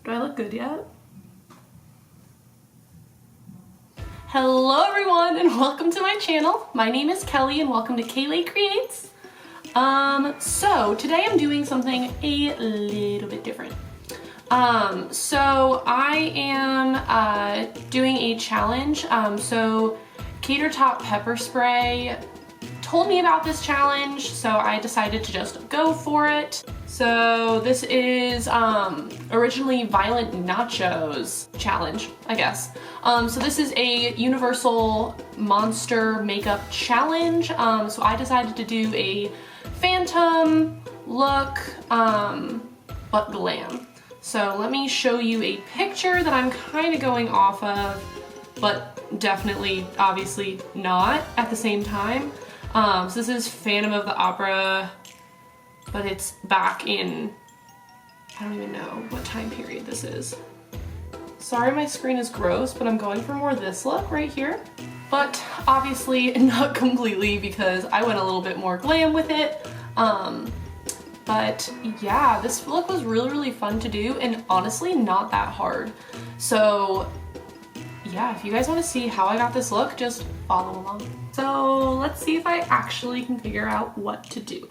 Do I look good yet? Hello everyone and welcome to my channel. My name is Kelly and welcome to KaylayCreates. So today I'm doing something a little bit different. So I am doing a challenge. So Colourpop pepper spray told me about this challenge, so I decided to just go for it. So this is originally Violent Nachos challenge, I guess. So this is a universal monster makeup challenge. So I decided to do a phantom look, but glam. So let me show you a picture that I'm kind of going off of, but definitely, obviously not at the same time. So this is Phantom of the Opera, but it's back in, I don't even know what time period this is. Sorry my screen is gross, but I'm going for more this look right here. But obviously not completely because I went a little bit more glam with it. But yeah, this look was really fun to do and honestly not that hard. So yeah, if you guys want to see how I got this look, just follow along. So let's see if I actually can figure out what to do.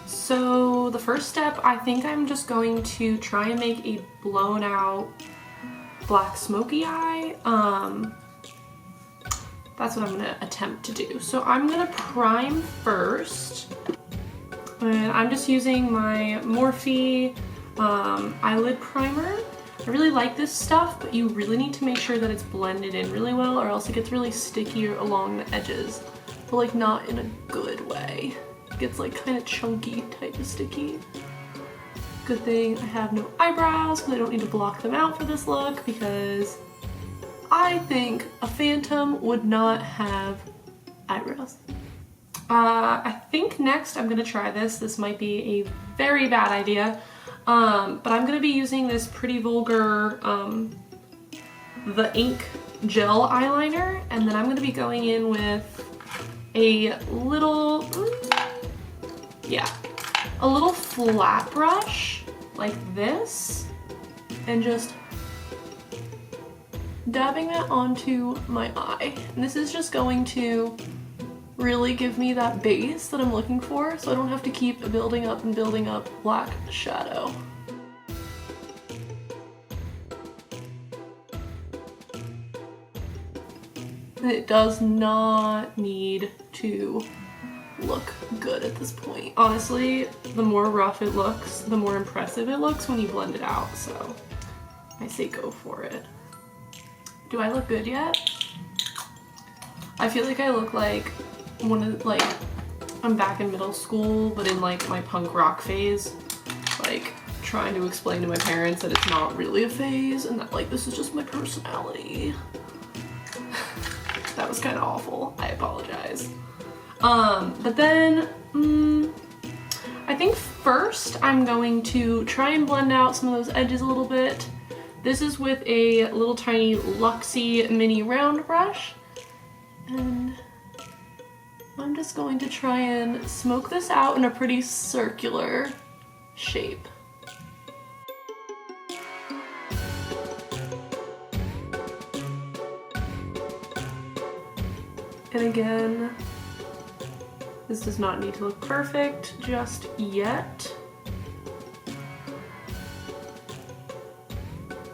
So the first step, I think I'm just going to try and make a blown out black smoky eye. That's what I'm gonna attempt to do. So I'm gonna prime first. And I'm just using my Morphe eyelid primer. I really like this stuff, but you really need to make sure that it's blended in really well or else it gets really sticky along the edges, but like not in a good way. It gets like kind of chunky type of sticky. Good thing I have no eyebrows because I don't need to block them out for this look because I think a phantom would not have eyebrows. I think next I'm gonna try this. This might be a very bad idea. But I'm gonna be using this Pretty Vulgar, the ink gel eyeliner, and then I'm gonna be going in with a little, a little flat brush like this, and just dabbing that onto my eye. And this is just going to really give me that base that I'm looking for, so I don't have to keep building up and building up black shadow. And it does not need to look good at this point. Honestly, the more rough it looks, the more impressive it looks when you blend it out, so I say go for it. Do I look good yet? I feel like I look like I'm back in middle school, but in like my punk rock phase, like trying to explain to my parents that it's not really a phase and that like this is just my personality. That was kind of awful. I apologize. But then I think first I'm going to try and blend out some of those edges a little bit. This is with a little tiny Luxie mini round brush, and I'm just going to try and smoke this out in a pretty circular shape. And again, this does not need to look perfect just yet.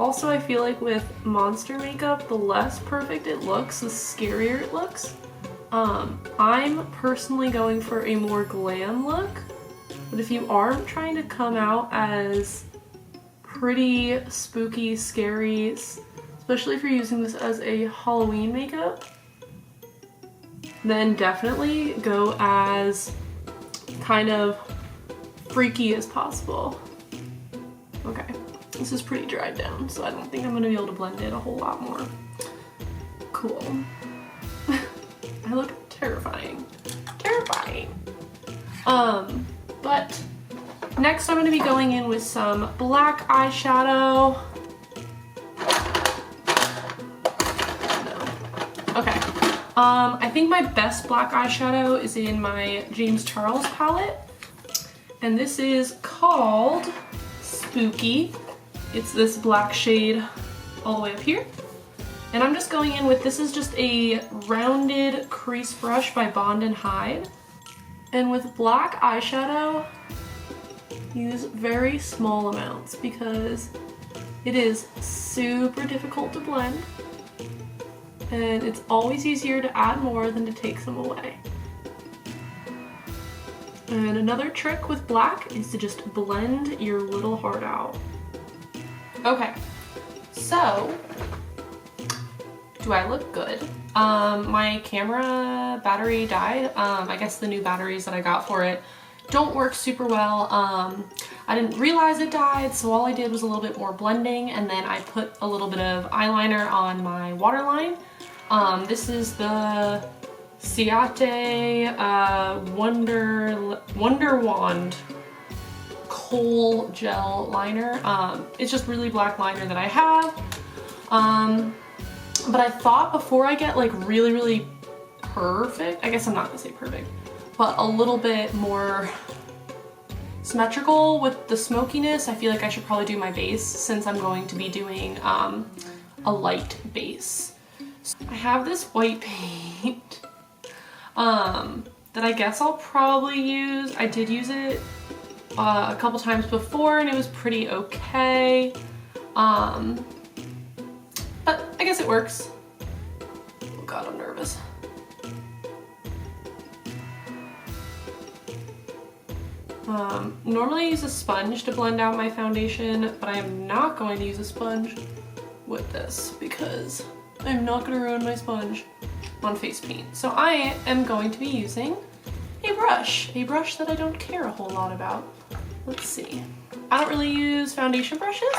Also, I feel like with monster makeup, the less perfect it looks, the scarier it looks. I'm personally going for a more glam look, but if you are trying to come out as pretty spooky, scary, especially if you're using this as a Halloween makeup, then definitely go as kind of freaky as possible. Okay, this is pretty dried down, so I don't think I'm gonna be able to blend it a whole lot more. Cool. I look terrifying. Terrifying. But next I'm gonna be going in with some black eyeshadow. No. Okay. I think my best black eyeshadow is in my James Charles palette, and this is called Spooky. It's this black shade all the way up here. And I'm just going in with, this is just a rounded crease brush by Bond and Hide. And with black eyeshadow, use very small amounts because it is super difficult to blend. And it's always easier to add more than to take some away. And another trick with black is to just blend your little heart out. Okay, so do I look good? My camera battery died. I guess the new batteries that I got for it don't work super well. I didn't realize it died, so all I did was a little bit more blending, and then I put a little bit of eyeliner on my waterline. This is the Ciate Wonder Wand Kohl Gel Liner. It's just really black liner that I have. But I thought before I get like really perfect, I guess I'm not gonna say perfect, but a little bit more symmetrical with the smokiness, I feel like I should probably do my base since I'm going to be doing a light base. So I have this white paint that I guess I'll probably use. I did use it a couple times before and it was pretty okay. But I guess it works. Oh God, I'm nervous. Normally I use a sponge to blend out my foundation, but I am not going to use a sponge with this because I'm not going to ruin my sponge on face paint. So I am going to be using a brush that I don't care a whole lot about. Let's see. I don't really use foundation brushes,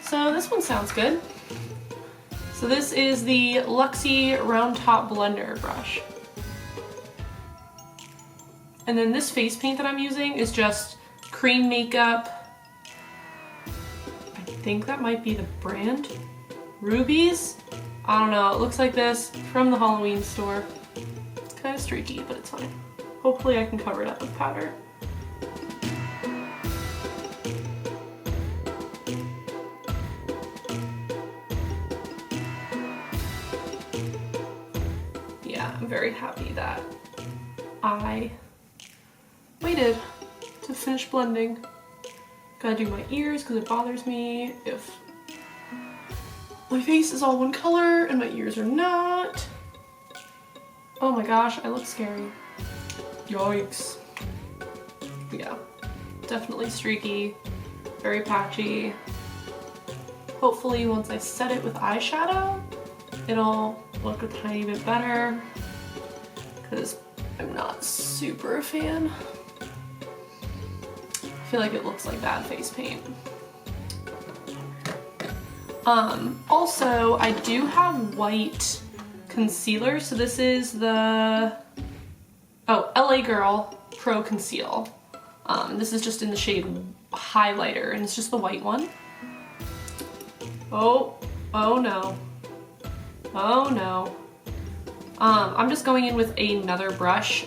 so this one sounds good. So this is the Luxie Round Top Blender brush. And then this face paint that I'm using is just cream makeup. I think that might be the brand. Rubies? I don't know, it looks like this from the Halloween store. It's kind of streaky, but it's fine. Hopefully I can cover it up with powder. Yeah, I'm very happy that I waited to finish blending. Gotta do my ears because it bothers me if my face is all one color and my ears are not. Oh my gosh, I look scary. Yikes. Yeah, definitely streaky, very patchy. Hopefully once I set it with eyeshadow, it'll look a tiny bit better because I'm not super a fan. I feel like it looks like bad face paint. Also, I do have white concealer. So this is the, LA Girl Pro Conceal. This is just in the shade Highlighter, and it's just the white one. Oh no. Oh no. I'm just going in with another brush.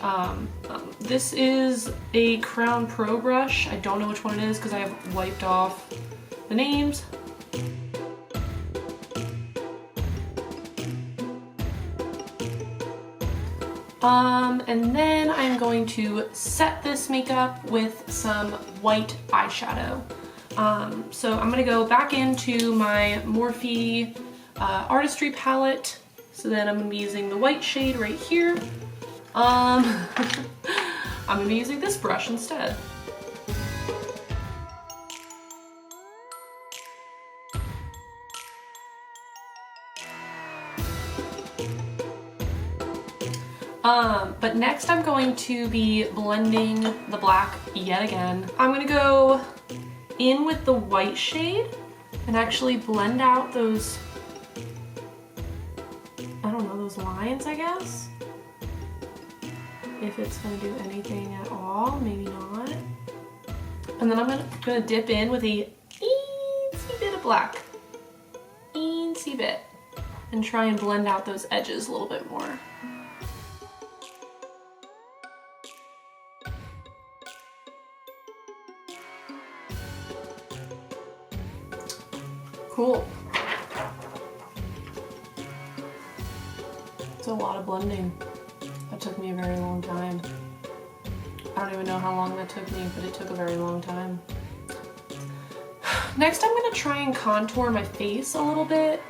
This is a Crown Pro brush. I don't know which one it is because I have wiped off the names. And then I'm going to set this makeup with some white eyeshadow. So I'm gonna go back into my Morphe Artistry palette. So then I'm gonna be using the white shade right here. I'm gonna be using this brush instead. But next I'm going to be blending the black yet again. I'm gonna go in with the white shade and actually blend out those, I don't know, those lines, I guess? If it's gonna do anything at all, maybe not. And then I'm gonna dip in with a teensy bit of black. Teensy bit. And try and blend out those edges a little bit more. Cool. It's a lot of blending. That took me a very long time. I don't even know how long that took me, but it took a very long time. Next, I'm gonna try and contour my face a little bit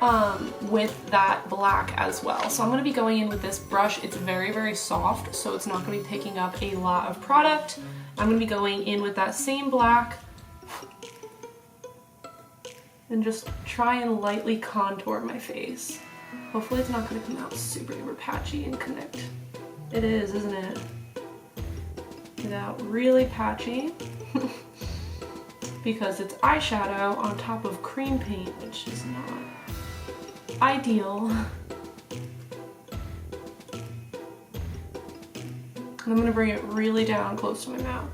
with that black as well. So I'm gonna be going in with this brush. It's very, very soft, so it's not gonna be picking up a lot of product. I'm gonna be going in with that same black and just try and lightly contour my face. Hopefully it's not gonna come out super duper patchy and connect. It is, isn't it? Get out really patchy. Because it's eyeshadow on top of cream paint, which is not ideal. And I'm gonna bring it really down close to my mouth.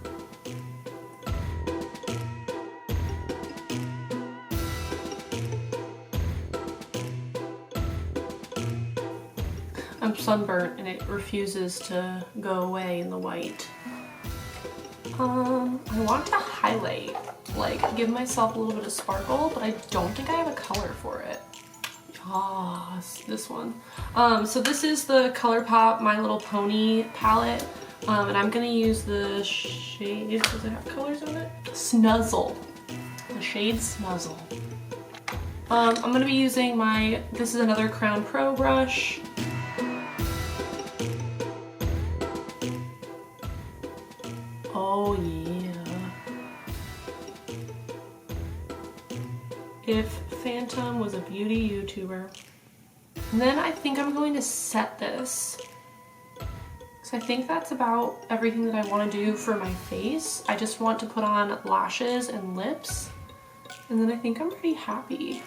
I'm sunburnt and it refuses to go away in the white. I want to highlight, like give myself a little bit of sparkle, but I don't think I have a color for it. Ah, this one. So this is the Colourpop My Little Pony palette, and I'm gonna use the shade, does it have colors on it? Snuzzle, the shade Snuzzle. I'm gonna be using this is another Crown Pro brush. Oh yeah. If Phantom was a beauty YouTuber. And then I think I'm going to set this. So I think that's about everything that I want to do for my face. I just want to put on lashes and lips. And then I think I'm pretty happy.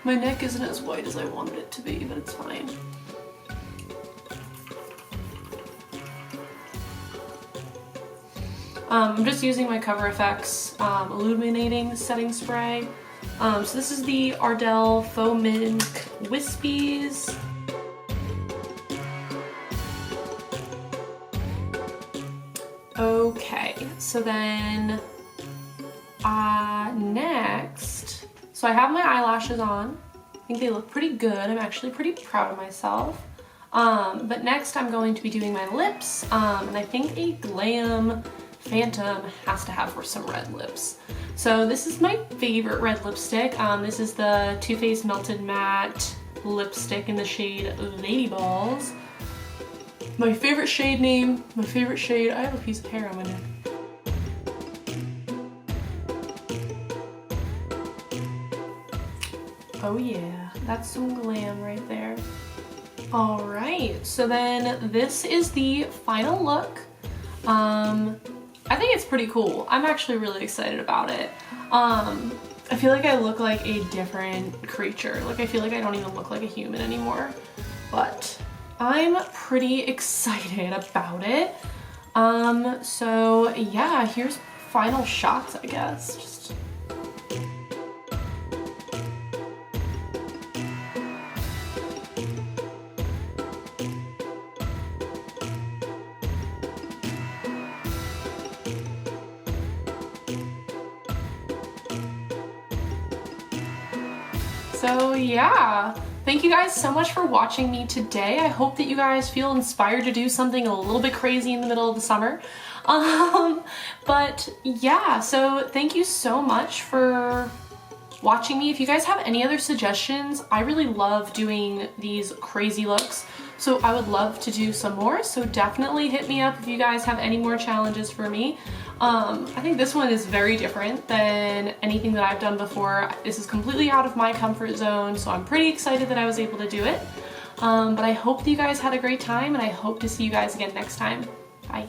My neck isn't as white as I wanted it to be, but it's fine. I'm just using my Cover FX illuminating setting spray. So this is the Ardell Faux Mink Wispies. Okay, so then next, so I have my eyelashes on. I think they look pretty good. I'm actually pretty proud of myself. But next I'm going to be doing my lips, and I think a Glam Phantom has to have some red lips. So this is my favorite red lipstick. This is the Too Faced Melted Matte lipstick in the shade Lady Balls. My favorite shade name, my favorite shade. I have a piece of hair on my neck. Oh yeah, that's some glam right there. All right, so then this is the final look. I think it's pretty cool. I'm actually really excited about it. I feel like I look like a different creature. Like I feel like I don't even look like a human anymore. But I'm pretty excited about it. So yeah, here's final shots, I guess. So yeah, thank you guys so much for watching me today. I hope that you guys feel inspired to do something a little bit crazy in the middle of the summer. But yeah, so thank you so much for watching me. If you guys have any other suggestions, I really love doing these crazy looks. So I would love to do some more. So definitely hit me up if you guys have any more challenges for me. I think this one is very different than anything that I've done before. This is completely out of my comfort zone, so I'm pretty excited that I was able to do it. But I hope that you guys had a great time, and I hope to see you guys again next time. Bye.